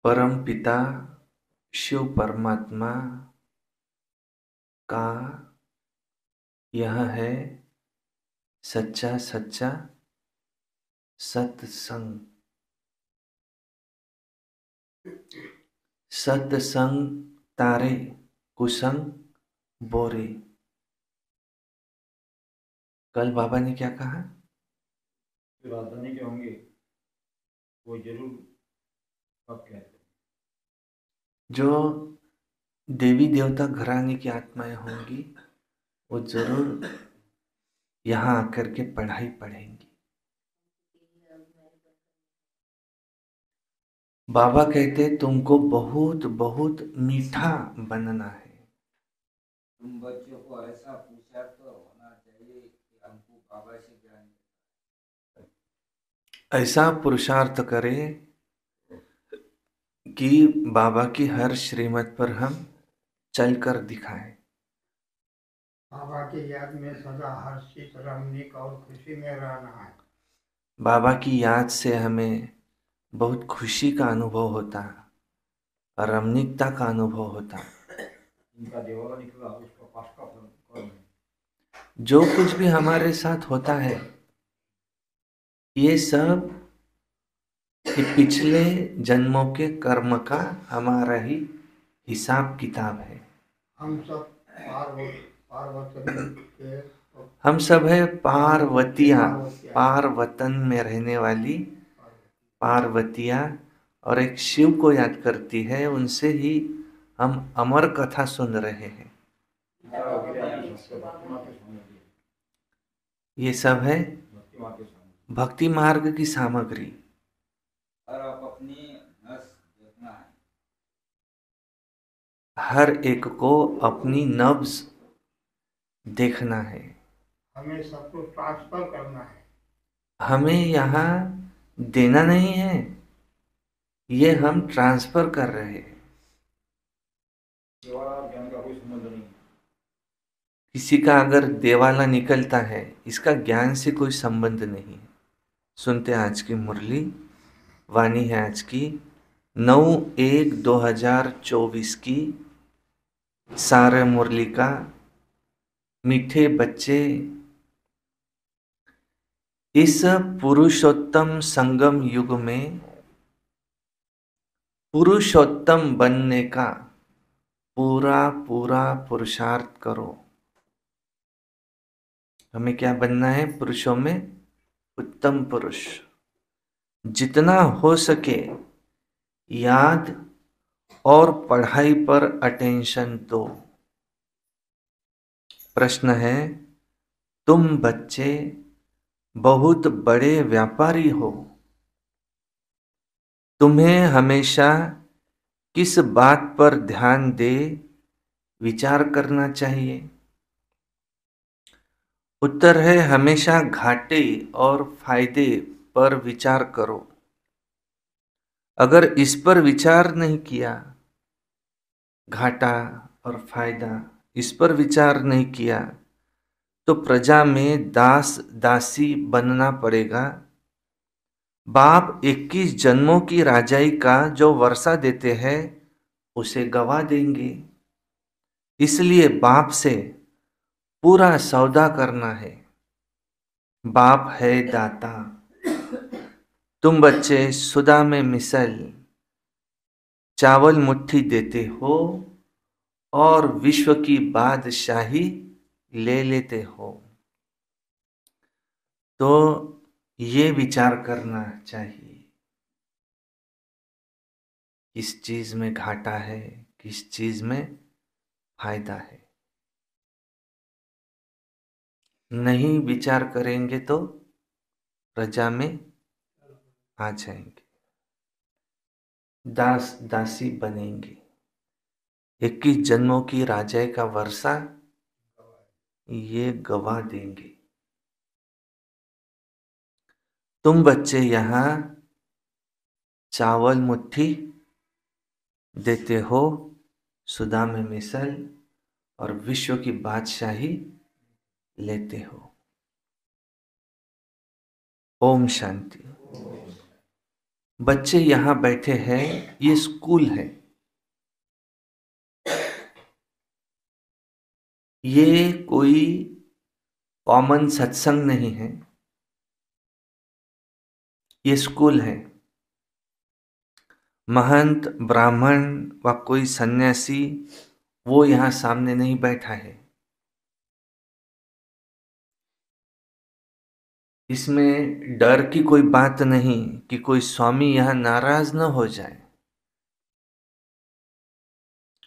परम पिता शिव परमात्मा का यह है सच्चा सच्चा सत्संग। सत्संग तारे कुसंग बोरे। कल बाबा ने क्या कहा? जो राजधानी के होंगे वो जरूर आप कहते हैं। जो देवी देवता घराने की आत्माएं होंगी वो जरूर यहाँ आकर के पढ़ाई पढ़ेंगी। बाबा कहते तुमको बहुत बहुत मीठा बनना है। तुम बच्चों को ऐसा पूछा तो होना चाहिए कि हमको बाबा से ज्ञान। ऐसा पुरुषार्थ करें कि बाबा की हर श्रीमत पर हम चलकर दिखाएं। बाबा की याद में सदा हर्षित रमणीक और खुशी में रहना है। बाबा की याद से हमें बहुत खुशी का अनुभव होता है और रमणीकता का अनुभव होता है। इनका देवाला निकला उसका पास का फल है। जो कुछ भी हमारे साथ होता है ये सब कि पिछले जन्मों के कर्म का हमारा ही हिसाब किताब है। हम सब पार्वती के हम सब है पार्वतिया, पार्वतन में रहने वाली पार्वतिया और एक शिव को याद करती है। उनसे ही हम अमर कथा सुन रहे हैं। ये सब है भक्ति मार्ग की सामग्री। और आप अपनी नस देखना है। हर एक को अपनी नब्ज देखना है। हमें सबको ट्रांसफर करना है। हमें यहाँ देना नहीं है, ये हम ट्रांसफर कर रहे हैं। देवाला और ज्ञान का कोई संबंध नहीं। किसी का अगर देवाला निकलता है इसका ज्ञान से कोई संबंध नहीं है। सुनते आज की मुरली। वाणी है आज की 9/1/2024 की। सारे मुरली का मीठे बच्चे इस पुरुषोत्तम संगम युग में पुरुषोत्तम बनने का पूरा पूरा पुरुषार्थ करो। हमें क्या बनना है? पुरुषों में उत्तम पुरुष। जितना हो सके याद और पढ़ाई पर अटेंशन दो। प्रश्न है, तुम बच्चे बहुत बड़े व्यापारी हो, तुम्हें हमेशा किस बात पर ध्यान दे विचार करना चाहिए? उत्तर है हमेशा घाटे और फायदे पर विचार करो। अगर इस पर विचार नहीं किया, घाटा और फायदा इस पर विचार नहीं किया तो प्रजा में दास दासी बनना पड़ेगा। बाप 21 जन्मों की राजाई का जो वर्षा देते हैं उसे गवा देंगे। इसलिए बाप से पूरा सौदा करना है। बाप है दाता। तुम बच्चे सुदा में मिसल चावल मुट्ठी देते हो और विश्व की बादशाही ले लेते हो। तो ये विचार करना चाहिए किस चीज में घाटा है, किस चीज में फायदा है। नहीं विचार करेंगे तो प्रजा में आ जाएंगे, दास दासी बनेंगे। 21 जन्मों की राजाई का वर्षा ये गवा देंगे। तुम बच्चे यहाँ चावल मुट्ठी देते हो, सुदा में मिसल और विश्व की बादशाही लेते हो। ओम शांति। बच्चे यहाँ बैठे हैं, ये स्कूल है। ये कोई कॉमन सत्संग नहीं है, ये स्कूल है। महंत, ब्राह्मण व कोई सन्यासी वो यहाँ सामने नहीं बैठा है। इसमें डर की कोई बात नहीं कि कोई स्वामी यहाँ नाराज न हो जाए।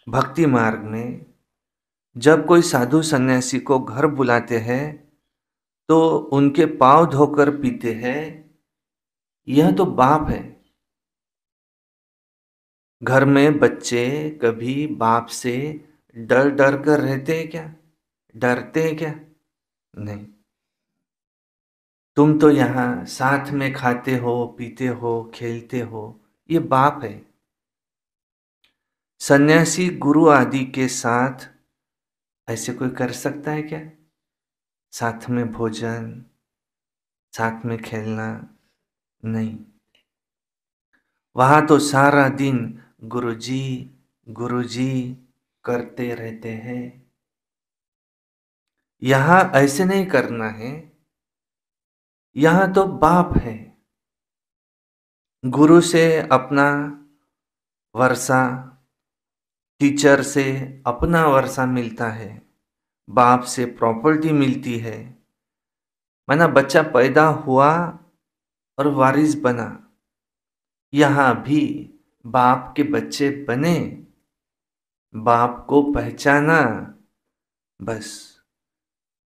भक्ति मार्ग में जब कोई साधु सन्यासी को घर बुलाते हैं तो उनके पांव धोकर पीते हैं, यह तो बाप है। घर में बच्चे कभी बाप से डर डर कर रहते हैं क्या? डरते हैं क्या? नहीं। तुम तो यहाँ साथ में खाते हो, पीते हो, खेलते हो, ये बाप है। सन्यासी गुरु आदि के साथ ऐसे कोई कर सकता है क्या? साथ में भोजन, साथ में खेलना? नहीं। वहां तो सारा दिन गुरुजी गुरुजी करते रहते हैं। यहां ऐसे नहीं करना है। यहां तो बाप है। गुरु से अपना वर्षा, टीचर से अपना वर्षा मिलता है, बाप से प्रॉपर्टी मिलती है। माना बच्चा पैदा हुआ और वारिस बना, यहां भी बाप के बच्चे बने, बाप को पहचाना, बस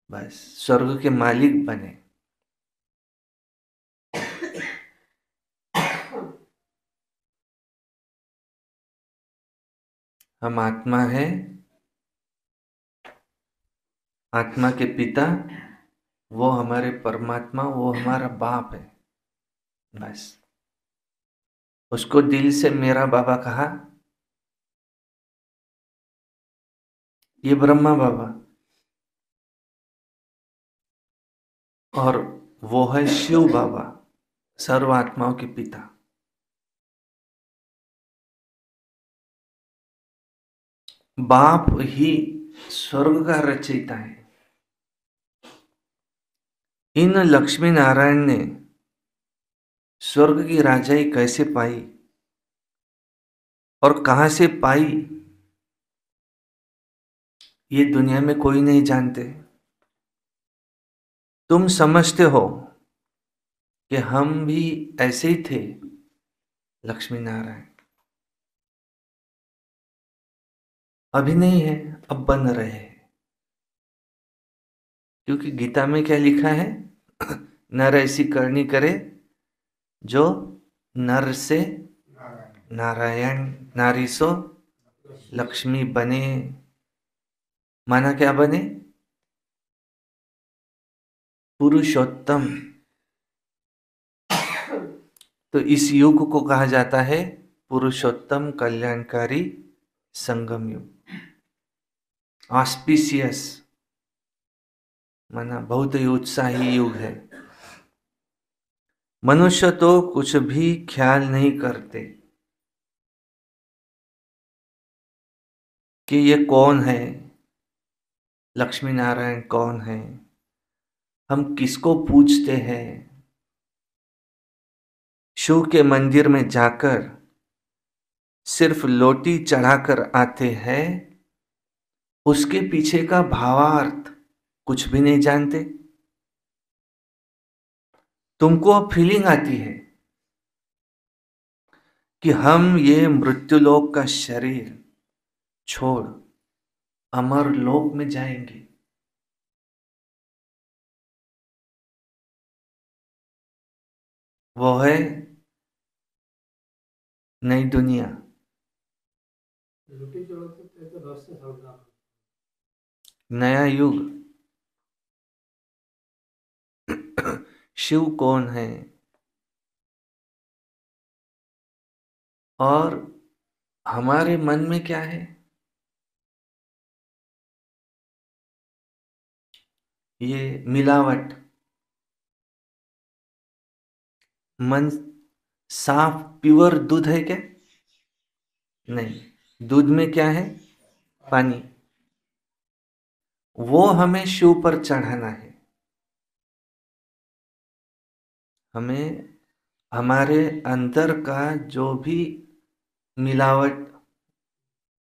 बस स्वर्ग के मालिक बने। हम आत्मा है, आत्मा के पिता वो हमारे परमात्मा, वो हमारा बाप है। बस उसको दिल से मेरा बाबा कहा, ये ब्रह्मा बाबा, और वो है शिव बाबा, सर्व आत्माओं के पिता। बाप ही स्वर्ग का रचयिता है। इन लक्ष्मी नारायण ने स्वर्ग की राजाई कैसे पाई और कहां से पाई, ये दुनिया में कोई नहीं जानते। तुम समझते हो कि हम भी ऐसे ही थे, लक्ष्मी नारायण। अभी नहीं है, अब बन रहे हैं। क्योंकि गीता में क्या लिखा है? नर ऐसी करनी करे जो नर से नारायण, नारी सो लक्ष्मी बने। माना क्या बने? पुरुषोत्तम। तो इस युग को कहा जाता है पुरुषोत्तम कल्याणकारी संगम युग। ऑस्पिशियस माना बहुत ही उत्साही युग है। मनुष्य तो कुछ भी ख्याल नहीं करते कि ये कौन है, लक्ष्मी नारायण कौन है, हम किसको पूजते हैं। शिव के मंदिर में जाकर सिर्फ लोटी चढ़ाकर आते हैं, उसके पीछे का भावार्थ कुछ भी नहीं जानते। तुमको अब फीलिंग आती है कि हम ये मृत्युलोक का शरीर छोड़ अमर लोक में जाएंगे। वो है नई दुनिया, नया युग। शिव कौन है और हमारे मन में क्या है, ये मिलावट। मन साफ प्योर दूध है क्या? नहीं, दूध में क्या है? पानी। वो हमें शिव पर चढ़ाना है। हमें हमारे अंदर का जो भी मिलावट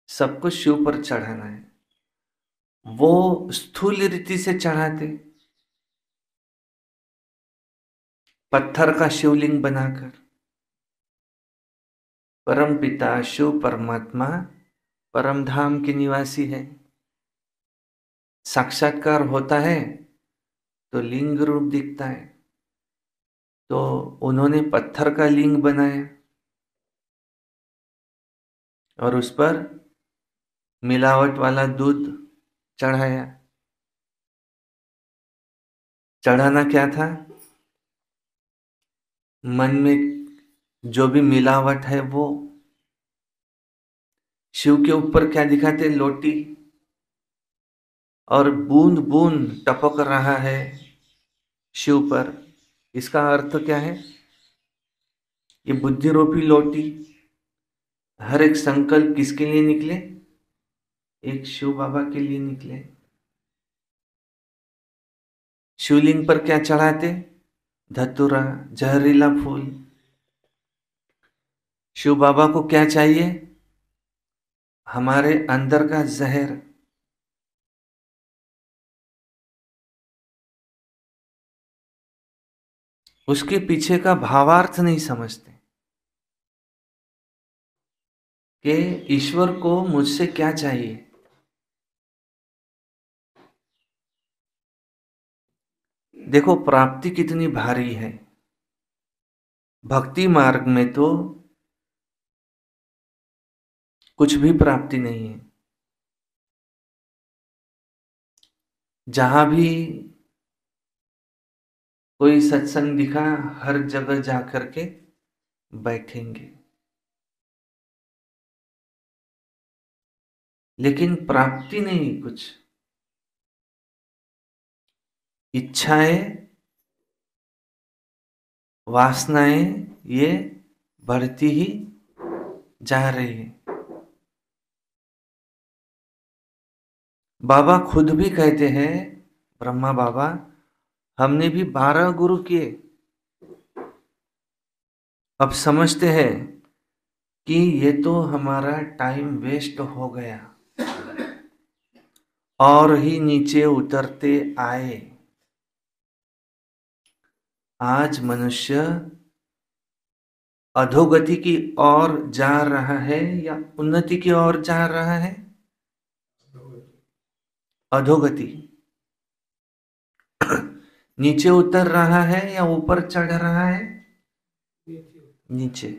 सब कुछ शिव पर चढ़ाना है। वो स्थूल रीति से चढ़ाते, पत्थर का शिवलिंग बनाकर। परम पिता शिव परमात्मा परम धाम के निवासी है। साक्षात्कार होता है तो लिंग रूप दिखता है। तो उन्होंने पत्थर का लिंग बनाया और उस पर मिलावट वाला दूध चढ़ाया। चढ़ाना क्या था? मन में जो भी मिलावट है वो। शिव के ऊपर क्या दिखाते? लोटी, और बूंद बूंद टपक रहा है शिव पर। इसका अर्थ क्या है? ये बुद्धि रूपी लोटी, हर एक संकल्प किसके लिए निकले? एक शिव बाबा के लिए निकले। शिवलिंग पर क्या चढ़ाते? धतूरा, जहरीला फूल। शिव बाबा को क्या चाहिए? हमारे अंदर का जहर। उसके पीछे का भावार्थ नहीं समझते कि ईश्वर को मुझसे क्या चाहिए। देखो प्राप्ति कितनी भारी है। भक्ति मार्ग में तो कुछ भी प्राप्ति नहीं है। जहां भी कोई सत्संग दिखा, हर जगह जाकर के बैठेंगे, लेकिन प्राप्ति नहीं कुछ। इच्छाएं, वासनाएं ये बढ़ती ही जा रही है। बाबा खुद भी कहते हैं, ब्रह्मा बाबा, हमने भी 12 गुरु किए। अब समझते हैं कि ये तो हमारा टाइम वेस्ट हो गया, और ही नीचे उतरते आए। आज मनुष्य अधोगति की ओर जा रहा है या उन्नति की ओर जा रहा है? अधोगति। नीचे उतर रहा है या ऊपर चढ़ रहा है? नीचे।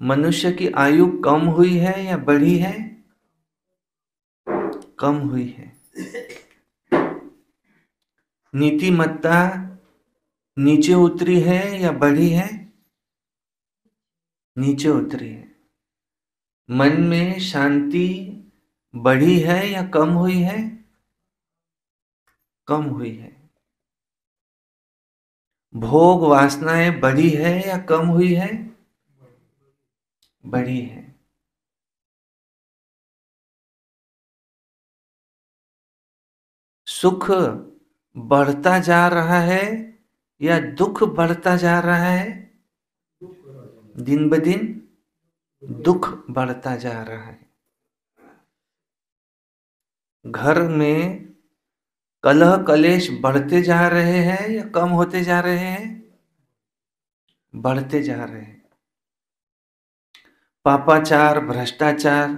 मनुष्य की आयु कम हुई है या बढ़ी है? कम हुई है। नीतिमत्ता नीचे उतरी है या बढ़ी है? नीचे उतरी है। मन में शांति बढ़ी है या कम हुई है? कम हुई है। भोग वासनाएं बढ़ी है या कम हुई है? बढ़ी है। सुख बढ़ता जा रहा है या दुख बढ़ता जा रहा है? दिन ब दिन दुख बढ़ता जा रहा है। घर में कलह कलेश बढ़ते जा रहे हैं या कम होते जा रहे हैं? बढ़ते जा रहे हैं। पापाचार, भ्रष्टाचार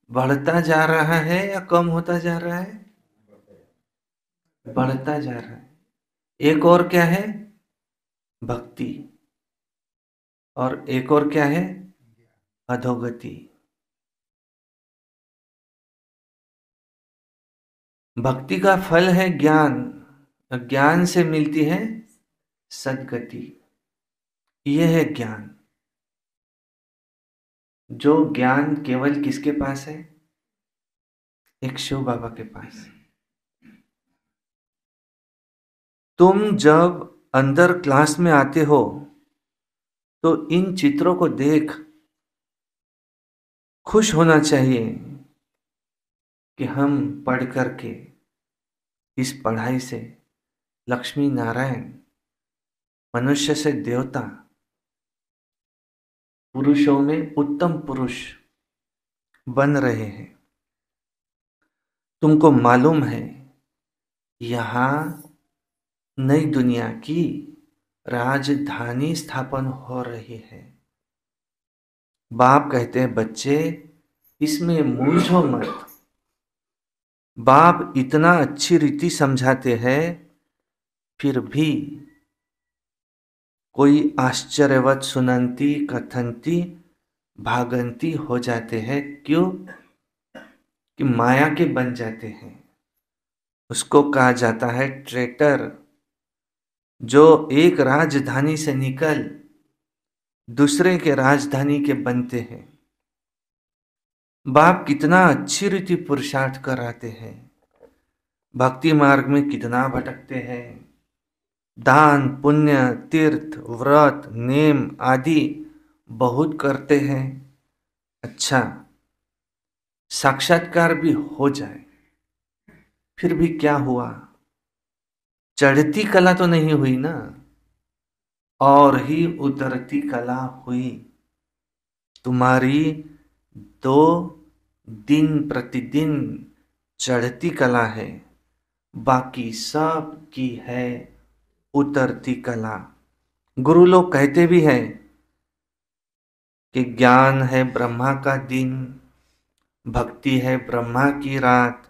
बढ़ता जा रहा है या कम होता जा रहा है? बढ़ता जा रहा है। एक और क्या है? भक्ति। और एक और क्या है? अधोगति। भक्ति का फल है ज्ञान, ज्ञान से मिलती है सद्गति। यह है ज्ञान। जो ज्ञान केवल किसके पास है? एक शिव बाबा के पास। तुम जब अंदर क्लास में आते हो तो इन चित्रों को देख खुश होना चाहिए कि हम पढ़ करके इस पढ़ाई से लक्ष्मी नारायण, मनुष्य से देवता, पुरुषों में उत्तम पुरुष बन रहे हैं। तुमको मालूम है यहाँ नई दुनिया की राजधानी स्थापन हो रही है। बाप कहते हैं बच्चे इसमें मूंझो मत। बाप इतना अच्छी रीति समझाते हैं, फिर भी कोई आश्चर्यवत सुनंती कथनती भागंती हो जाते हैं। क्यों? कि माया के बन जाते हैं। उसको कहा जाता है ट्रेटर, जो एक राजधानी से निकल दूसरे के राजधानी के बनते हैं। बाप कितना अच्छी रीति पुरुषार्थ कराते हैं, भक्ति मार्ग में कितना भटकते हैं, दान पुण्य तीर्थ व्रत नेम आदि बहुत करते हैं। अच्छा, साक्षात्कार भी हो जाए, फिर भी क्या हुआ? चढ़ती कला तो नहीं हुई ना, और ही उतरती कला हुई। तुम्हारी तो दिन प्रतिदिन चढ़ती कला है, बाकी सब की है उतरती कला। गुरु लोग कहते भी हैं कि ज्ञान है ब्रह्मा का दिन, भक्ति है ब्रह्मा की रात।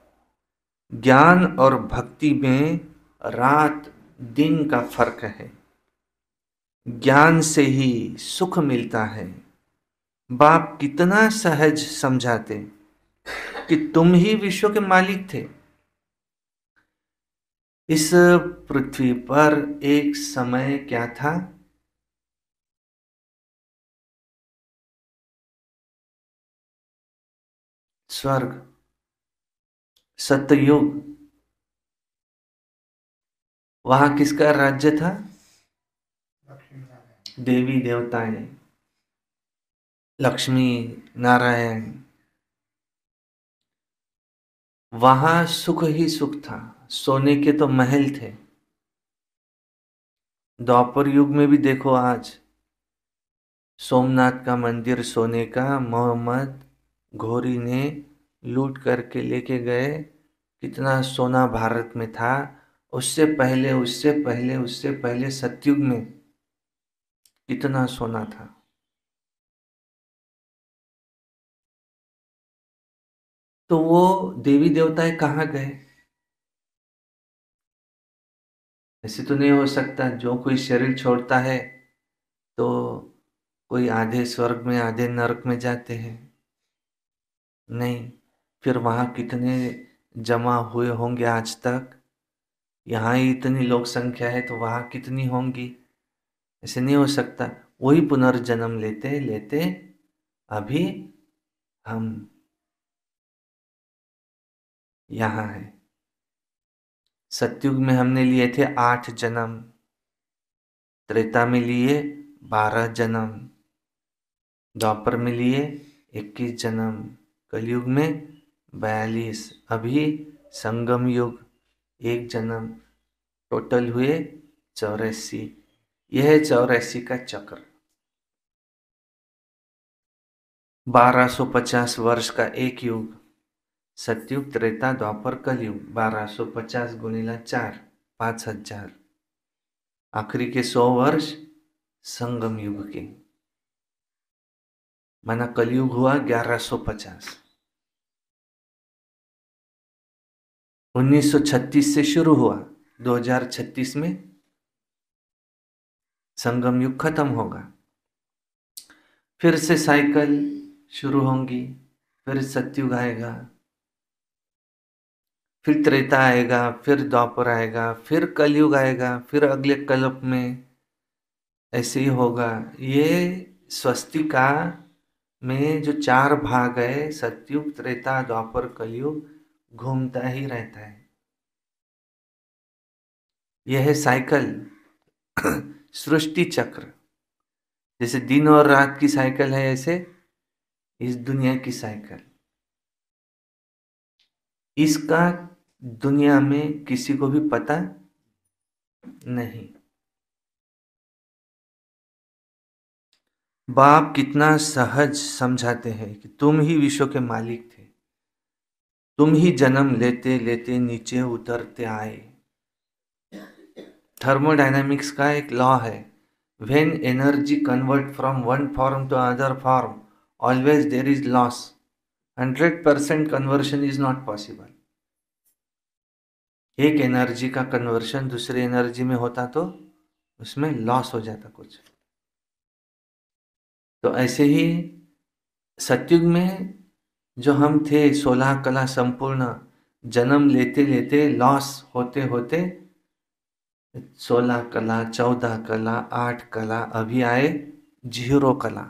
ज्ञान और भक्ति में रात दिन का फर्क है। ज्ञान से ही सुख मिलता है। बाप कितना सहज समझाते कि तुम ही विश्व के मालिक थे। इस पृथ्वी पर एक समय क्या था? स्वर्ग, सतयुग। वहां किसका राज्य था? लक्ष्मी नारायण। देवी देवताएं, लक्ष्मी नारायण। वहां सुख ही सुख था, सोने के तो महल थे। द्वापर युग में भी देखो, आज सोमनाथ का मंदिर सोने का मोहम्मद घोरी ने लूट करके लेके गए। कितना सोना भारत में था। उससे पहले उससे पहले उससे पहले सतयुग में कितना सोना था। तो वो देवी देवताएं कहाँ गए? ऐसे तो नहीं हो सकता जो कोई शरीर छोड़ता है तो कोई आधे स्वर्ग में आधे नरक में जाते हैं। नहीं, फिर वहां कितने जमा हुए होंगे आज तक? यहाँ ही इतनी लोक संख्या है तो वहां कितनी होंगी? ऐसे नहीं हो सकता। वही पुनर्जन्म लेते लेते अभी हम यहाँ हैं। सतयुग में हमने लिए थे 8 जन्म, त्रेता में लिए 12 जन्म, द्वापर में लिए 21 जन्म, कलयुग में 42, अभी संगम युग 1 जन्म, टोटल हुए 84। यह है 84 का चक्र। 1250 वर्ष का एक युग, सतयुग त्रेता द्वापर कलयुग। 1250 गुणिला 4, 5000। आखिरी के 100 वर्ष संगम युग के, माना कलयुग हुआ 1150। 1936 से शुरू हुआ, 2036 में संगम युग खत्म होगा। फिर से साइकिल शुरू होंगी, फिर सतयुग आएगा, फिर त्रेता आएगा, फिर द्वापर आएगा, फिर कलयुग आएगा, फिर अगले कल्प में ऐसे ही होगा। ये स्वस्तिका में जो 4 भाग है, सतयुग त्रेता द्वापर कलयुग, घूमता ही रहता है। यह है साइकिल, सृष्टि चक्र। जैसे दिन और रात की साइकिल है, ऐसे इस दुनिया की साइकिल। इसका दुनिया में किसी को भी पता नहीं। बाप कितना सहज समझाते हैं कि तुम ही विश्व के मालिक थे, तुम ही जन्म लेते लेते नीचे उतरते आए। थर्मोडायनामिक्स का एक लॉ है, when energy convert from one form to other form always there is loss. 100% conversion is not possible. एक एनर्जी का कन्वर्शन दूसरी एनर्जी में होता तो उसमें लॉस हो जाता कुछ। तो ऐसे ही सतयुग में जो हम थे 16 कला संपूर्ण, जन्म लेते लेते लॉस होते होते 16 कला, 14 कला, 8 कला, अभी आए 0 कला।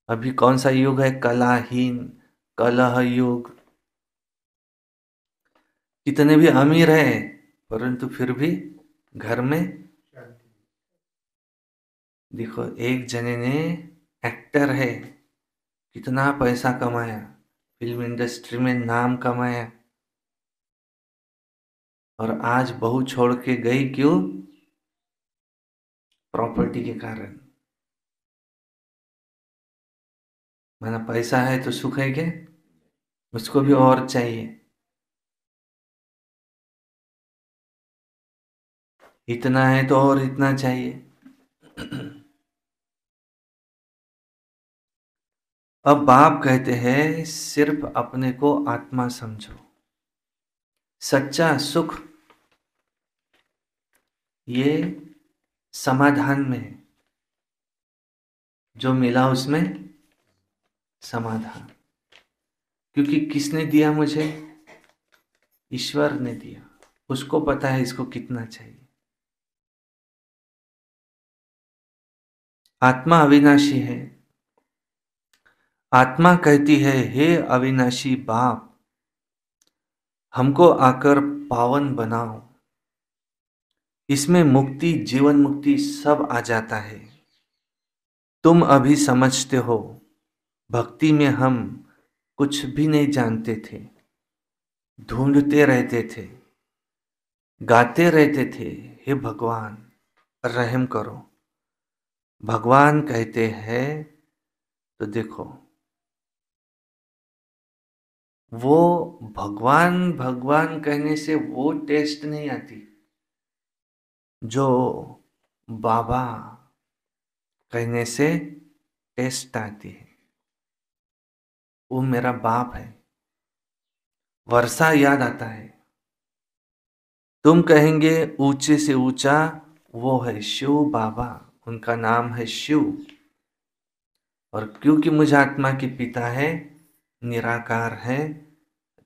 अभी कौन सा युग है? कलाहीन, कलह युग। कितने भी अमीर है परंतु फिर भी घर में देखो, एक जने ने एक्टर है, कितना पैसा कमाया, फिल्म इंडस्ट्री में नाम कमाया, और आज बहू छोड़ के गई, क्यों? प्रॉपर्टी के कारण। माना पैसा है तो सुख है क्या? उसको भी और चाहिए। इतना है तो और इतना चाहिए। अब बाप कहते हैं सिर्फ अपने को आत्मा समझो। सच्चा सुख ये समाधान में है, जो मिला उसमें समाधान। क्योंकि किसने दिया मुझे? ईश्वर ने दिया। उसको पता है इसको कितना चाहिए। आत्मा अविनाशी है। आत्मा कहती है, हे अविनाशी बाप, हमको आकर पावन बनाओ। इसमें मुक्ति, जीवन मुक्ति सब आ जाता है। तुम अभी समझते हो, भक्ति में हम कुछ भी नहीं जानते थे, ढूंढते रहते थे, गाते रहते थे, हे भगवान रहम करो। भगवान कहते हैं तो देखो, वो भगवान भगवान कहने से वो टेस्ट नहीं आती जो बाबा कहने से टेस्ट आती है। वो मेरा बाप है, वर्षा याद आता है। तुम कहेंगे ऊंचे से ऊंचा, वो है शिव बाबा, उनका नाम है शिव। और क्योंकि मुझे आत्मा के पिता है, निराकार है,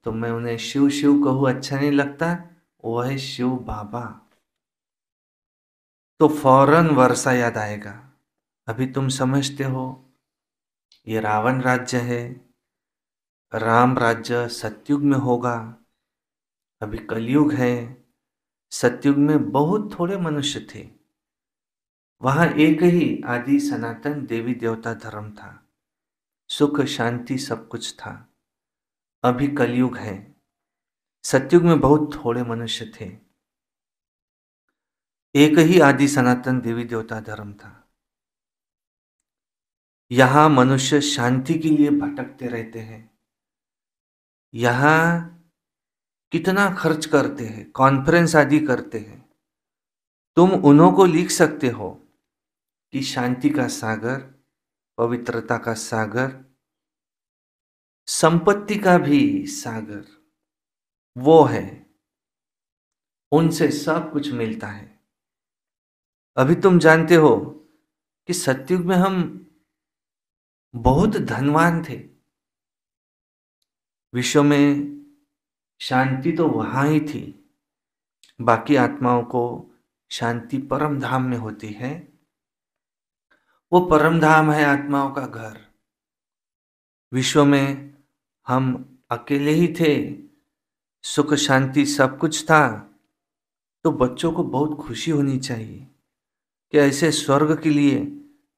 तो मैं उन्हें शिव शिव कहूँ अच्छा नहीं लगता, वो है शिव बाबा। तो फौरन वर्षा याद आएगा। अभी तुम समझते हो ये रावण राज्य है, राम राज्य सतयुग में होगा। अभी कलयुग है। सतयुग में बहुत थोड़े मनुष्य थे, वहां एक ही आदि सनातन देवी देवता धर्म था, सुख शांति सब कुछ था। अभी कलयुग है। सतयुग में बहुत थोड़े मनुष्य थे, एक ही आदि सनातन देवी देवता धर्म था। यहां मनुष्य शांति के लिए भटकते रहते हैं। यहां कितना खर्च करते हैं, कॉन्फ्रेंस आदि करते हैं। तुम उन्हों को लिख सकते हो कि शांति का सागर, पवित्रता का सागर, संपत्ति का भी सागर वो है, उनसे सब कुछ मिलता है। अभी तुम जानते हो कि सतयुग में हम बहुत धनवान थे। विश्व में शांति तो वहां ही थी। बाकी आत्माओं को शांति परम धाम में होती है। वो परम धाम है आत्माओं का घर। विश्व में हम अकेले ही थे, सुख शांति सब कुछ था। तो बच्चों को बहुत खुशी होनी चाहिए कि ऐसे स्वर्ग के लिए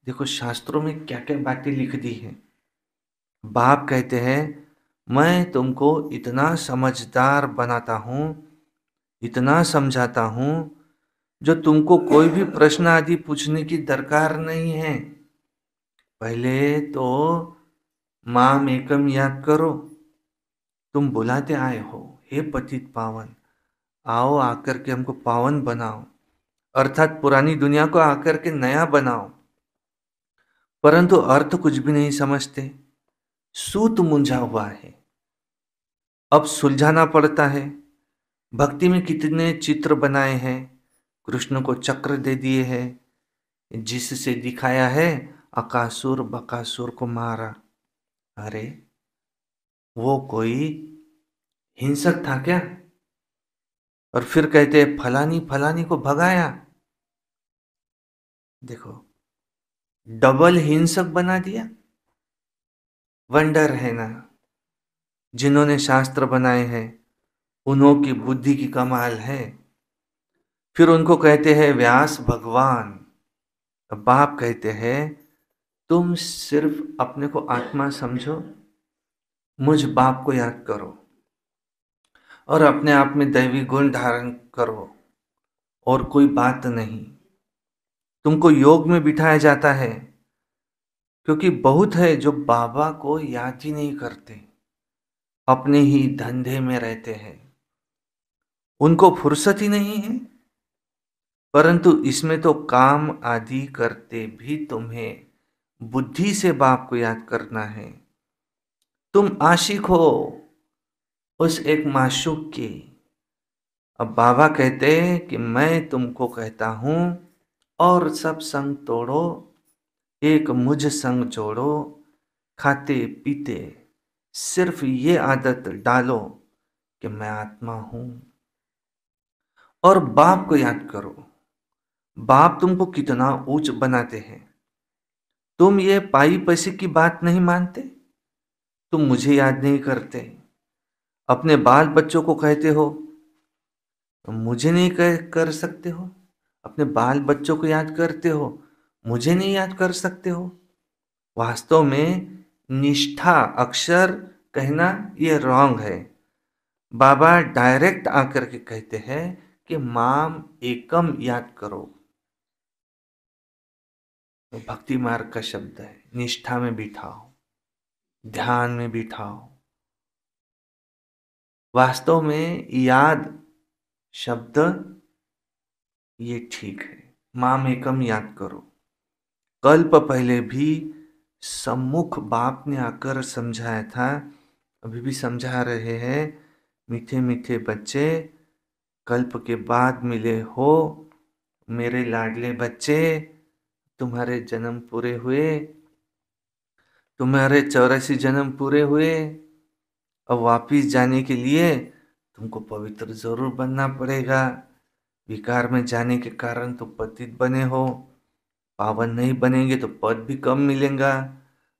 देखो शास्त्रों में क्या क्या बातें लिख दी हैं। बाप कहते हैं मैं तुमको इतना समझदार बनाता हूँ, इतना समझाता हूँ, जो तुमको कोई भी प्रश्न आदि पूछने की दरकार नहीं है। पहले तो माम एकम याद करो। तुम बुलाते आए हो, हे पतित पावन, आओ आकर के हमको पावन बनाओ, अर्थात पुरानी दुनिया को आकर के नया बनाओ। परंतु अर्थ कुछ भी नहीं समझते, सूत मुंझा हुआ है। अब सुलझाना पड़ता है। भक्ति में कितने चित्र बनाए हैं, कृष्ण को चक्र दे दिए हैं, जिससे दिखाया है अकासुर बकासुर को मारा। अरे वो कोई हिंसक था क्या? और फिर कहते हैं फलानी फलानी को भगाया। देखो डबल हिंसक बना दिया। वंडर है ना, जिन्होंने शास्त्र बनाए हैं उन्हों की बुद्धि की कमाल है। फिर उनको कहते हैं व्यास भगवान। अब बाप कहते हैं तुम सिर्फ अपने को आत्मा समझो, मुझ बाप को याद करो और अपने आप में दैवी गुण धारण करो, और कोई बात नहीं। तुमको योग में बिठाया जाता है, क्योंकि बहुत है जो बाबा को याद ही नहीं करते, अपने ही धंधे में रहते हैं, उनको फुर्सत ही नहीं है। परंतु इसमें तो काम आदि करते भी तुम्हें बुद्धि से बाप को याद करना है। तुम आशिक हो उस एक माशूक की। अब बाबा कहते हैं कि मैं तुमको कहता हूं और सब संग तोड़ो, एक मुझ संग जोड़ो, खाते पीते सिर्फ ये आदत डालो कि मैं आत्मा हूं, और बाप को याद करो। बाप तुमको कितना ऊंच बनाते हैं। तुम ये पाई पैसे की बात नहीं मानते, तुम मुझे याद नहीं करते। अपने बाल बच्चों को कहते हो मुझे नहीं कर सकते हो, अपने बाल बच्चों को याद करते हो, मुझे नहीं याद कर सकते हो। वास्तव में निष्ठा अक्षर कहना ये रॉन्ग है। बाबा डायरेक्ट आकर के कहते हैं कि माम एकम याद करो। तो भक्ति मार्ग का शब्द है, निष्ठा में बिठाओ, ध्यान में बिठाओ। वास्तव में याद शब्द ये ठीक है, माम एकम याद करो। कल्प पहले भी सम्मुख बाप ने आकर समझाया था, अभी भी समझा रहे हैं। मीठे मीठे बच्चे कल्प के बाद मिले हो, मेरे लाडले बच्चे, तुम्हारे जन्म पूरे हुए, तुम्हारे 84 जन्म पूरे हुए। अब वापिस जाने के लिए तुमको पवित्र जरूर बनना पड़ेगा। विकार में जाने के कारण तो पतित बने हो, पावन नहीं बनेंगे तो पद भी कम मिलेगा।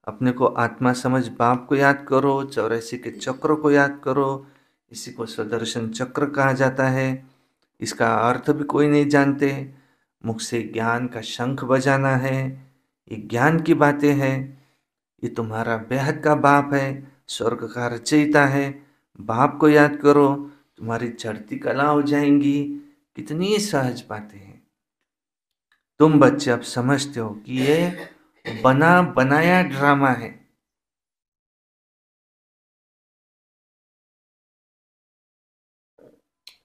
अपने को आत्मा समझ बाप को याद करो, 84 के चक्र को याद करो। इसी को सुदर्शन चक्र कहा जाता है। इसका अर्थ भी कोई नहीं जानते। मुख से ज्ञान का शंख बजाना है, ये ज्ञान की बातें हैं। ये तुम्हारा बेहद का बाप है, स्वर्ग का रचयिता है। बाप को याद करो, तुम्हारी चढ़ती कला हो जाएंगी। कितनी सहज बातें हैं। तुम बच्चे अब समझते हो कि ये बना बनाया ड्रामा है।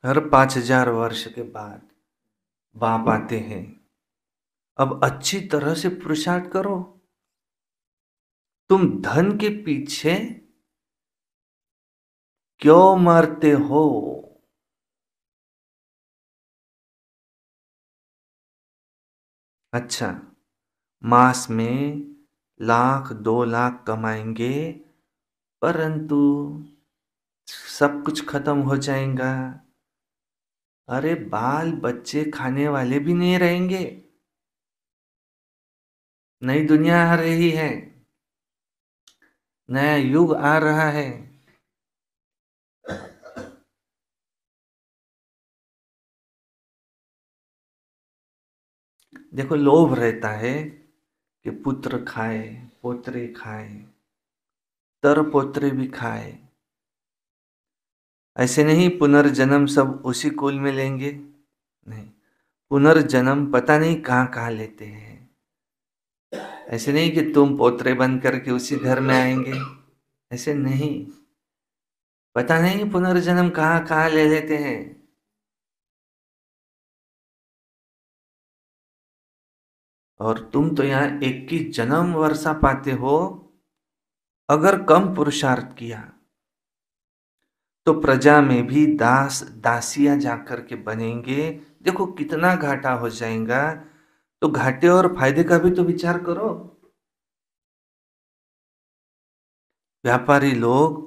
हर 5000 वर्ष के बाद बाप आते हैं। अब अच्छी तरह से पुरुषार्थ करो। तुम धन के पीछे क्यों मरते हो? अच्छा, मास में 1,00,000 2,00,000 कमाएंगे, परंतु सब कुछ खत्म हो जाएगा। अरे बाल बच्चे खाने वाले भी नहीं रहेंगे। नई दुनिया आ रही है, नया युग आ रहा है। देखो लोभ रहता है कि पुत्र खाए, पोतरे खाए, तर पोतरे भी खाए। ऐसे नहीं पुनर्जन्म सब उसी कुल में लेंगे, नहीं, पुनर्जन्म पता नहीं कहाँ कहाँ लेते हैं। ऐसे नहीं कि तुम पोतरे बन करके उसी घर में आएंगे, ऐसे नहीं, पता नहीं पुनर्जन्म कहाँ कहाँ ले लेते हैं। और तुम तो यहाँ 21 जन्म वर्षा पाते हो। अगर कम पुरुषार्थ किया तो प्रजा में भी दास दासियां जाकर के बनेंगे। देखो कितना घाटा हो जाएगा। तो घाटे और फायदे का भी तो विचार करो। व्यापारी लोग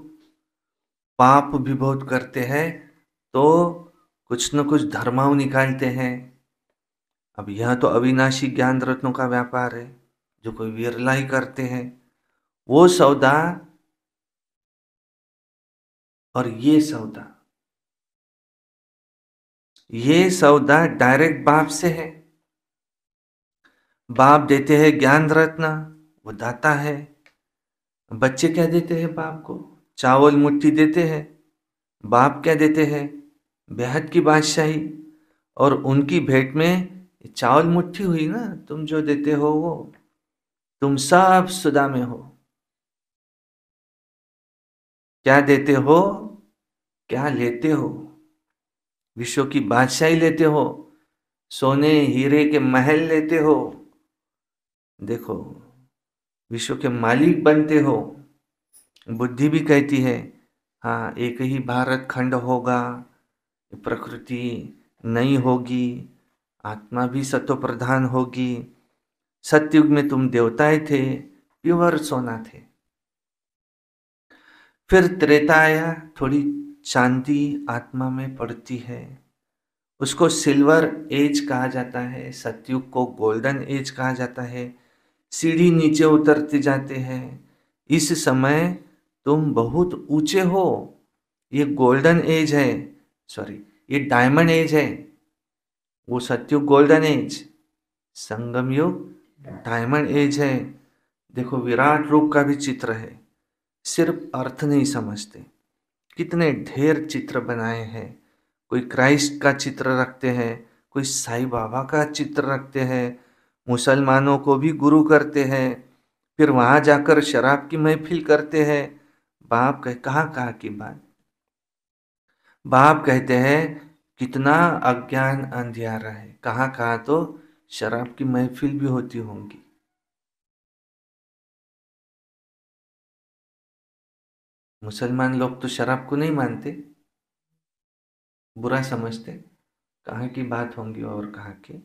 पाप भी बहुत करते हैं तो कुछ न कुछ धर्माओं निकालते हैं। अब यह तो अविनाशी ज्ञान रत्नों का व्यापार है जो कोई विरला ही करते हैं। वो सौदा और ये सौदा डायरेक्ट बाप से है। बाप देते हैं ज्ञान रत्न, वो दाता है। बच्चे क्या देते हैं बाप को? चावल मुट्ठी देते हैं। बाप क्या देते हैं? बेहद की बादशाही। और उनकी भेंट में चावल मुट्ठी हुई ना, तुम जो देते हो वो, तुम सब सुदा में हो। क्या देते हो, क्या लेते हो? विश्व की बादशाही लेते हो, सोने हीरे के महल लेते हो। देखो विश्व के मालिक बनते हो। बुद्धि भी कहती है हाँ एक ही भारत खंड होगा, प्रकृति नहीं होगी, आत्मा भी सत्व प्रधान होगी। सतयुग में तुम देवताएं थे, प्योर सोना थे। फिर त्रेता आया, थोड़ी चांदी आत्मा में पड़ती है, उसको सिल्वर एज कहा जाता है। सतयुग को गोल्डन एज कहा जाता है। सीढ़ी नीचे उतरते जाते हैं। इस समय तुम बहुत ऊंचे हो। ये गोल्डन एज है, सॉरी ये डायमंड एज है। वो सतयुग गोल्डन एज, संगम युग डायमंड एज है। देखो विराट रूप का भी चित्र है, सिर्फ अर्थ नहीं समझते। कितने ढेर चित्र बनाए हैं। कोई क्राइस्ट का चित्र रखते हैं, कोई साईं बाबा का चित्र रखते हैं, मुसलमानों को भी गुरु करते हैं, फिर वहां जाकर शराब की महफिल करते हैं। बाप कहाँ की बात। बाप कहते हैं कितना अज्ञान अंधियारा है, कहाँ तो शराब की महफिल भी होती होंगी। मुसलमान लोग तो शराब को नहीं मानते, बुरा समझते, कहाँ की बात होंगी और कहाँ की।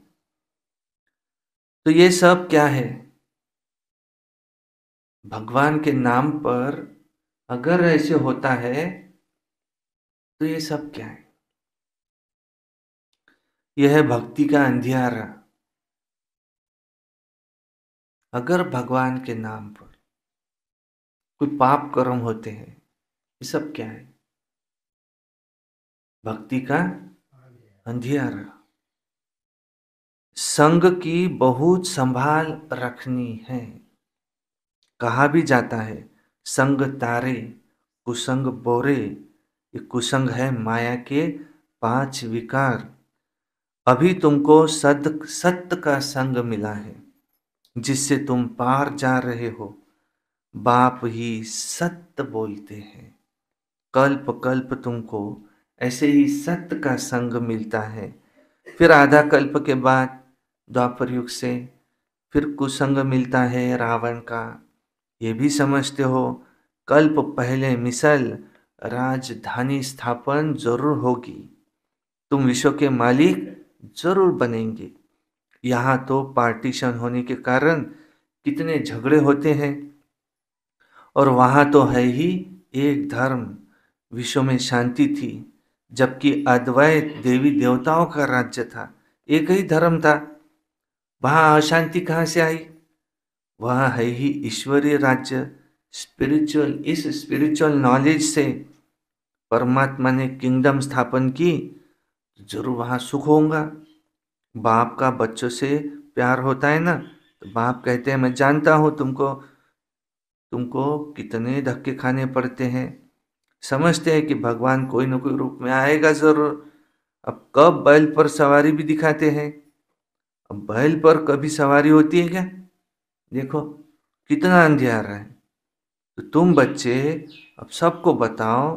तो ये सब क्या है? भगवान के नाम पर अगर ऐसे होता है तो ये सब क्या है? यह है भक्ति का अंधियारा। अगर भगवान के नाम पर कोई पाप कर्म होते हैं, ये सब क्या है? भक्ति का अंधियारा। संग की बहुत संभाल रखनी है। कहा भी जाता है संग तारे कुसंग बोरे। ये कुसंग है माया के 5 विकार। अभी तुमको सत्य का संग मिला है जिससे तुम पार जा रहे हो। बाप ही सत्य बोलते हैं। कल्प कल्प तुमको ऐसे ही सत्य का संग मिलता है। फिर आधा कल्प के बाद द्वापर युग से फिर कुसंग मिलता है रावण का। ये भी समझते हो कल्प पहले मिसल राजधानी स्थापन जरूर होगी। तुम विश्व के मालिक जरूर बनेंगे। यहाँ तो पार्टीशन होने के कारण कितने झगड़े होते हैं, और वहाँ तो है ही एक धर्म। विश्व में शांति थी जबकि अद्वैत देवी देवताओं का राज्य था, एक ही धर्म था। वहाँ अशांति कहाँ से आई? वह है ही ईश्वरीय राज्य, स्पिरिचुअल। इस स्पिरिचुअल नॉलेज से परमात्मा ने किंगडम स्थापन की, जरूर वहाँ सुख होगा। बाप का बच्चों से प्यार होता है ना, तो बाप कहते हैं मैं जानता हूं तुमको तुमको कितने धक्के खाने पड़ते हैं, समझते हैं कि भगवान कोई न कोई रूप में आएगा जरूर। अब कब बैल पर सवारी भी दिखाते हैं, अब बैल पर कभी सवारी होती है क्या? देखो कितना अंधियारा है। तो तुम बच्चे अब सबको बताओ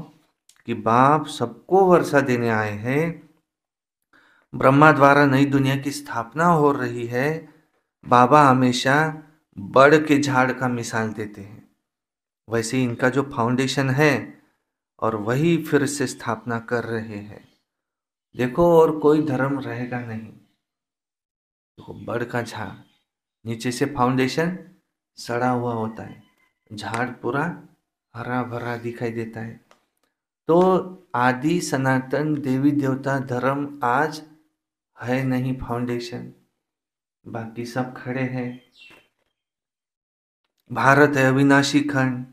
कि बाप सबको वर्षा देने आए हैं, ब्रह्मा द्वारा नई दुनिया की स्थापना हो रही है। बाबा हमेशा बड़ के झाड़ का मिसाल देते हैं, वैसे इनका जो फाउंडेशन है और वही फिर से स्थापना कर रहे हैं। देखो और कोई धर्म रहेगा नहीं। देखो बड़ का झाड़, नीचे से फाउंडेशन सड़ा हुआ होता है, झाड़ पूरा हरा भरा दिखाई देता है। तो आदि सनातन देवी देवता धर्म आज है नहीं फाउंडेशन, बाकी सब खड़े हैं। भारत है अविनाशी खंड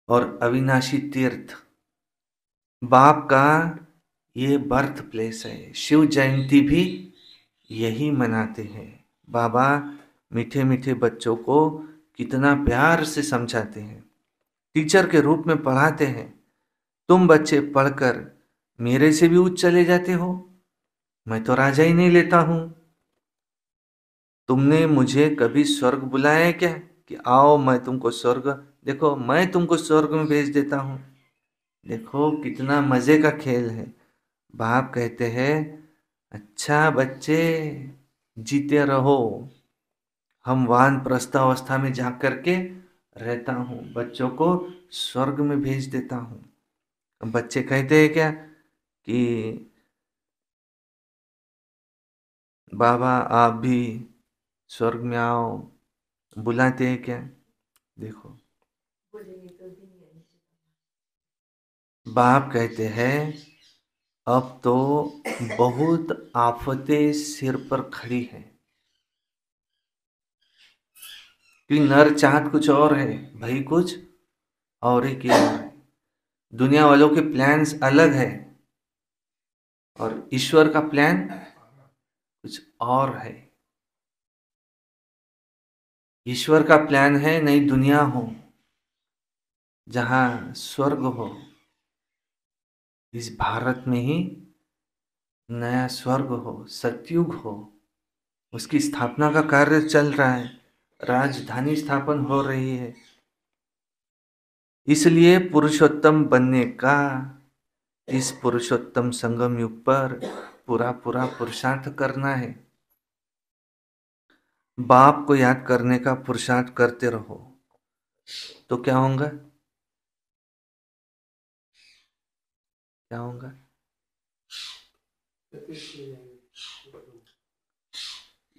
और अविनाशी तीर्थ, बाप का ये बर्थ प्लेस है। शिव जयंती भी यही मनाते हैं। बाबा मीठे मीठे बच्चों को कितना प्यार से समझाते हैं, टीचर के रूप में पढ़ाते हैं। तुम बच्चे पढ़कर मेरे से भी उच्च चले जाते हो, मैं तो राजा ही नहीं लेता हूं। तुमने मुझे कभी स्वर्ग बुलाया है क्या कि आओ मैं तुमको स्वर्ग, देखो मैं तुमको स्वर्ग में भेज देता हूं। देखो कितना मजे का खेल है। बाप कहते हैं अच्छा बच्चे जीते रहो, हम वानप्रस्थ अवस्था में जा करके रहता हूँ, बच्चों को स्वर्ग में भेज देता हूँ। बच्चे कहते हैं क्या कि बाबा आप भी स्वर्ग में आओ, बुलाते हैं क्या? देखो बाप कहते हैं अब तो बहुत आफतें सिर पर खड़ी हैं, कि नर चाहत कुछ और है, भाई कुछ और ही क्या और है। दुनिया वालों के प्लान्स अलग है और ईश्वर का प्लान कुछ और है। ईश्वर का प्लान है नई दुनिया हो, जहां स्वर्ग हो। इस भारत में ही नया स्वर्ग हो, सतयुग हो, उसकी स्थापना का कार्य चल रहा है, राजधानी स्थापन हो रही है। इसलिए पुरुषोत्तम बनने का इस पुरुषोत्तम संगम युग पर पूरा पूरा पुरुषार्थ करना है। बाप को याद करने का पुरुषार्थ करते रहो तो क्या होगा? क्या होगा?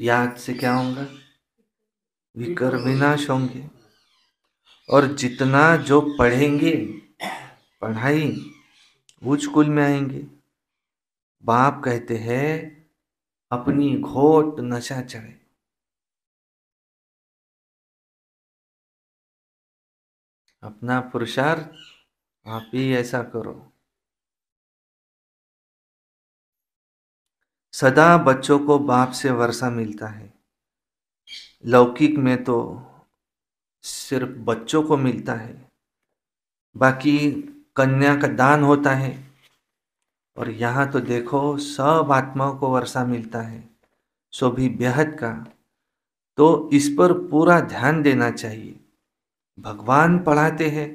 याद से क्या होगा? विकर विनाश होंगे। और जितना जो पढ़ेंगे पढ़ाई उच्च कुल में आएंगे। बाप कहते हैं अपनी घोट नशा चढ़े। अपना पुरुषार्थ आप ही ऐसा करो। सदा बच्चों को बाप से वर्षा मिलता है। लौकिक में तो सिर्फ बच्चों को मिलता है, बाकी कन्या का दान होता है। और यहाँ तो देखो सब आत्माओं को वर्षा मिलता है, सो भी बेहद का। तो इस पर पूरा ध्यान देना चाहिए। भगवान पढ़ाते हैं,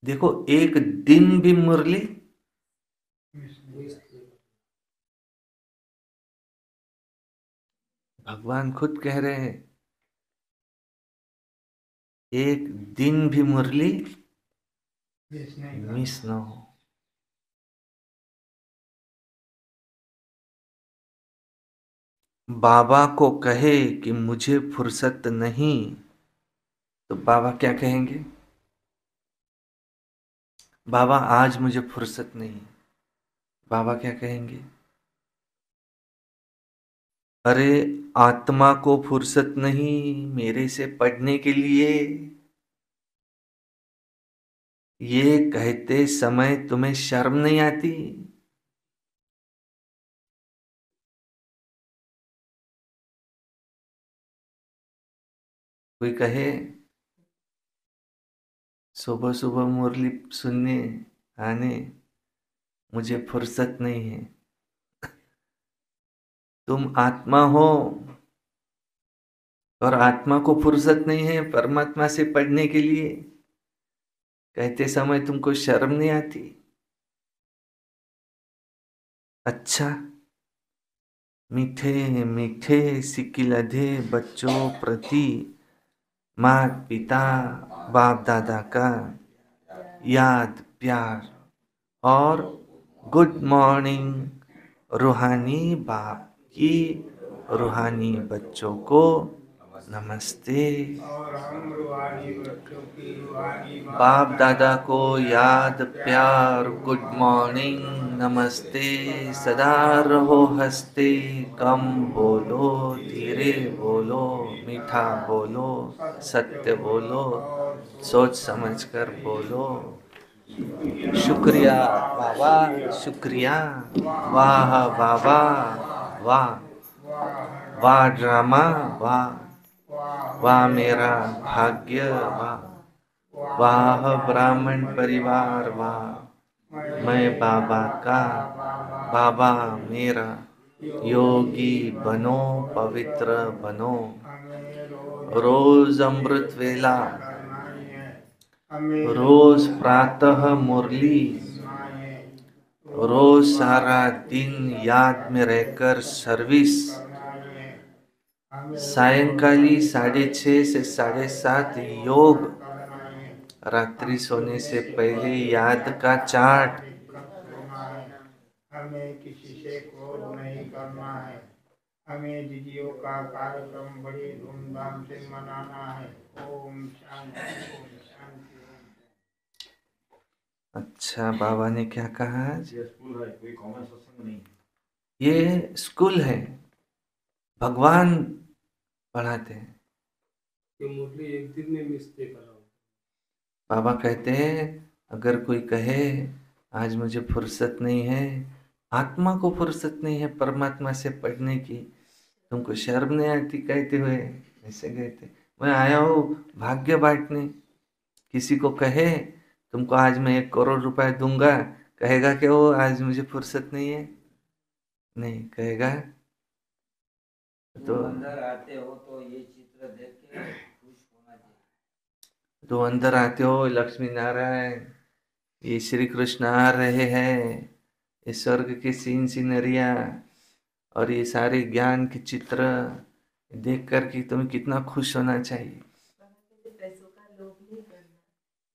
देखो एक दिन भी मुरली भगवान खुद कह रहे हैं एक दिन भी मुरली मिस ना हो। बाबा को कहे कि मुझे फुर्सत नहीं, तो बाबा क्या कहेंगे? बाबा आज मुझे फुर्सत नहीं। बाबा क्या कहेंगे? अरे आत्मा को फुर्सत नहीं मेरे से पढ़ने के लिए। ये कहते समय तुम्हें शर्म नहीं आती? कोई कहे सुबह सुबह मुरली सुनने आने, मुझे फुर्सत नहीं है। तुम आत्मा हो और आत्मा को फुर्सत नहीं है परमात्मा से पढ़ने के लिए, कहते समय तुमको शर्म नहीं आती? अच्छा, मीठे मीठे सिकिलधे बच्चों प्रति माता पिता बाप दादा का याद प्यार और गुड मॉर्निंग रूहानी बाप की रूहानी बच्चों को नमस्ते। और हम रूहानी बच्चों की रूहानी बाप दादा को याद प्यार गुड मॉर्निंग नमस्ते। सदा रहो हंसते, कम बोलो धीरे बोलो, मीठा बोलो सत्य बोलो, सोच समझ कर बोलो। शुक्रिया बाबा शुक्रिया, वाह बाबा वाह, वाह ड्रामा वाह, वाह मेरा भाग्य वाह, वाह ब्राह्मण परिवार वाह, मैं बाबा का बाबा मेरा, योगी बनो पवित्र बनो। रोज अमृत वेला, रोज प्रातः मुरली, रोज सारा दिन याद में रहकर सर्विस, सायंकाली 6:30 से 7:30 योग, रात्रि सोने से पहले याद का चार्ट। हमें किसी से क्रोध नहीं करना है, हमें दीदियों का कार्यक्रम बड़ी धूमधाम से मनाना है। ओम शांति ओम शांति। अच्छा, बाबा ने क्या कहा आज? ये स्कूल है, कोई कॉमन सत्संग नहीं। ये स्कूल है, भगवान पढ़ाते हैं। ये मुरली एक दिन में मिस दे कर बाबा कहते हैं अगर कोई कहे आज मुझे फुर्सत नहीं है, आत्मा को फुर्सत नहीं है परमात्मा से पढ़ने की, तुमको शर्म नहीं आती? कहते हुए ऐसे कहते, मैं आया हूँ भाग्य बांटने। किसी को कहे तुमको आज मैं 1 करोड़ रुपए दूंगा, कहेगा कि वो आज मुझे फुर्सत नहीं है? नहीं कहेगा। तो अंदर आते हो तो ये चित्र देख के खुश होना चाहिए। तो अंदर आते हो, लक्ष्मी नारायण ये श्री कृष्ण आ रहे हैं, ये स्वर्ग की सीनरिया और ये सारे ज्ञान के चित्र देख कर के तुम्हें कितना खुश होना चाहिए। पैसों का लोभ नहीं करना,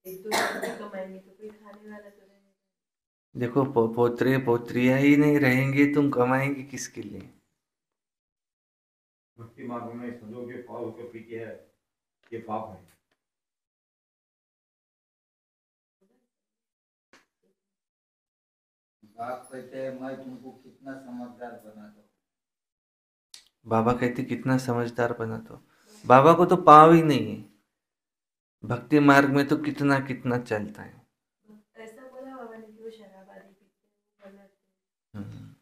1-2 रुपए कमाएंगे तो कोई खाने वाला तो रहेगा। देखो पोतरे पोत्रियां ही नहीं रहेंगे, तुम कमाएंगे किसके लिए? भक्ति मार्ग में संजोग के फल होकर पीछे है, ये पाप है। बाप कहते हैं मैं तुमको कितना समझदार बना दो। बाबा कहते कितना समझदार बना दो। बाबा को तो पाव ही नहीं है, भक्ति मार्ग में तो कितना कितना चलता है। ऐसा बोला बाबा ने कि वो शराब आदि पीते हैं,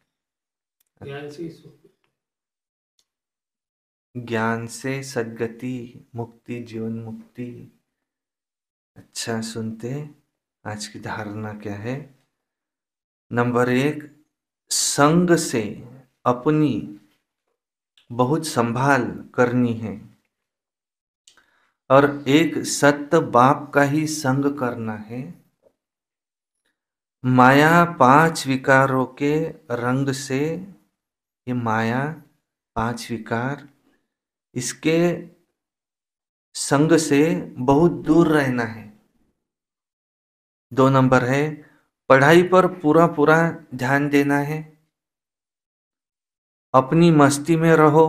ज्ञान से ही सुख। ज्ञान से सद्गति मुक्ति जीवन मुक्ति। अच्छा सुनते, आज की धारणा क्या है? नंबर 1, संग से अपनी बहुत संभाल करनी है और एक सत्य बाप का ही संग करना है। माया 5 विकारों के रंग से, ये माया 5 विकार, इसके संग से बहुत दूर रहना है। 2 नंबर है पढ़ाई पर पूरा पूरा ध्यान देना है। अपनी मस्ती में रहो,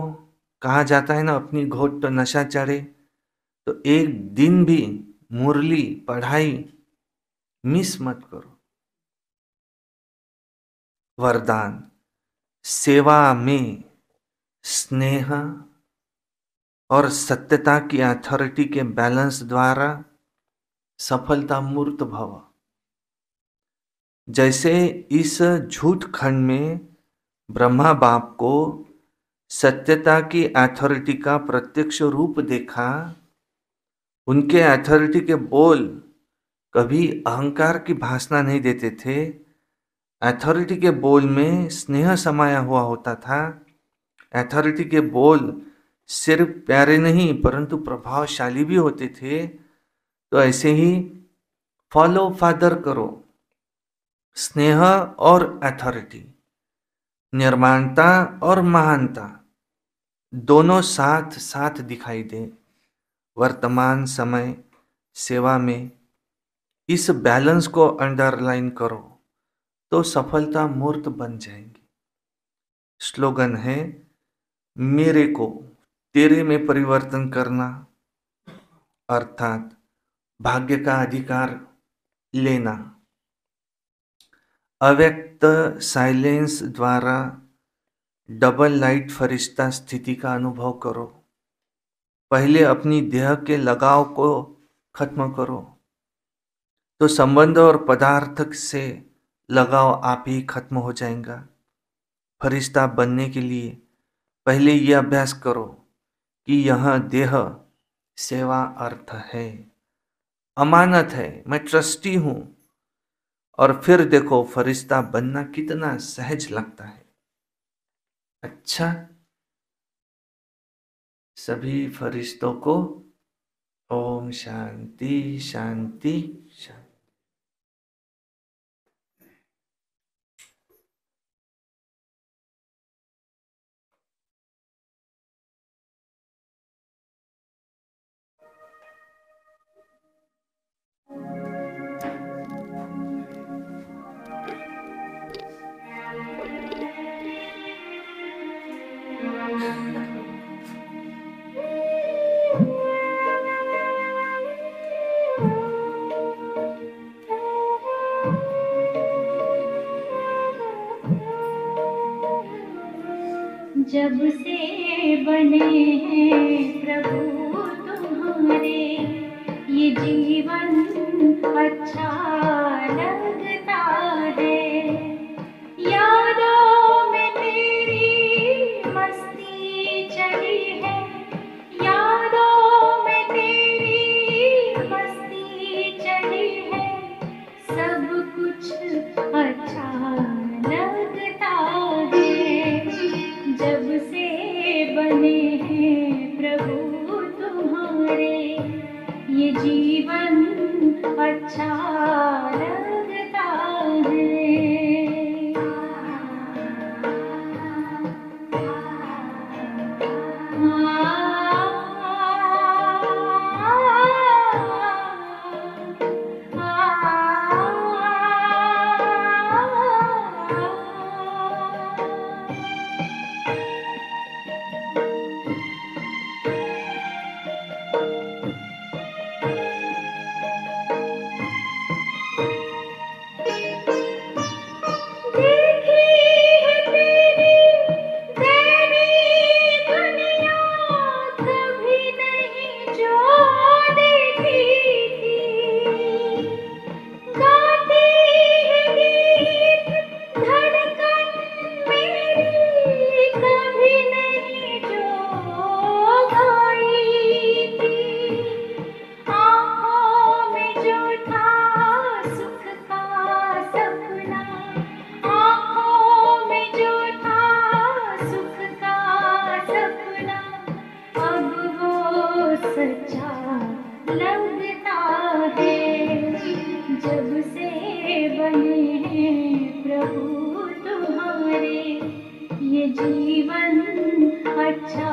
कहा जाता है ना अपनी घोट तो नशा चढ़े, तो एक दिन भी मुरली पढ़ाई मिस मत करो। वरदान, सेवा में स्नेह और सत्यता की अथॉरिटी के बैलेंस द्वारा सफलता मूर्त भव। जैसे इस झूठ खंड में ब्रह्मा बाप को सत्यता की अथॉरिटी का प्रत्यक्ष रूप देखा, उनके अथॉरिटी के बोल कभी अहंकार की भासना नहीं देते थे। अथॉरिटी के बोल में स्नेह समाया हुआ होता था। अथॉरिटी के बोल सिर्फ प्यारे नहीं परंतु प्रभावशाली भी होते थे। तो ऐसे ही फॉलो फादर करो, स्नेह और अथॉरिटी, निर्माणता और महानता दोनों साथ साथ दिखाई दे। वर्तमान समय सेवा में इस बैलेंस को अंडरलाइन करो तो सफलता मूर्त बन जाएंगी। स्लोगन है, मेरे को तेरे में परिवर्तन करना, अर्थात भाग्य का अधिकार लेना। अव्यक्त साइलेंस द्वारा डबल लाइट फरिश्ता स्थिति का अनुभव करो। पहले अपनी देह के लगाव को खत्म करो तो संबंध और पदार्थ से लगाव आप ही खत्म हो जाएगा। फरिश्ता बनने के लिए पहले यह अभ्यास करो कि यह देह सेवा अर्थ है, अमानत है, मैं ट्रस्टी हूं। और फिर देखो फरिश्ता बनना कितना सहज लगता है। अच्छा, सभी फरिश्तों को ओम शांति शांति शांति। जब से बने हैं प्रभु तुम्हारे, ये जीवन अच्छा लगता है। यादों में तेरी मस्ती चली है, यादों में तेरी मस्ती चली है। सब कुछ अच्छा लगता है। जब से बने हैं प्रभु तुम्हारे, ये जीवन अच्छा लगता है। जब से बने हैं प्रभु तुम्हारे, ये जीवन अच्छा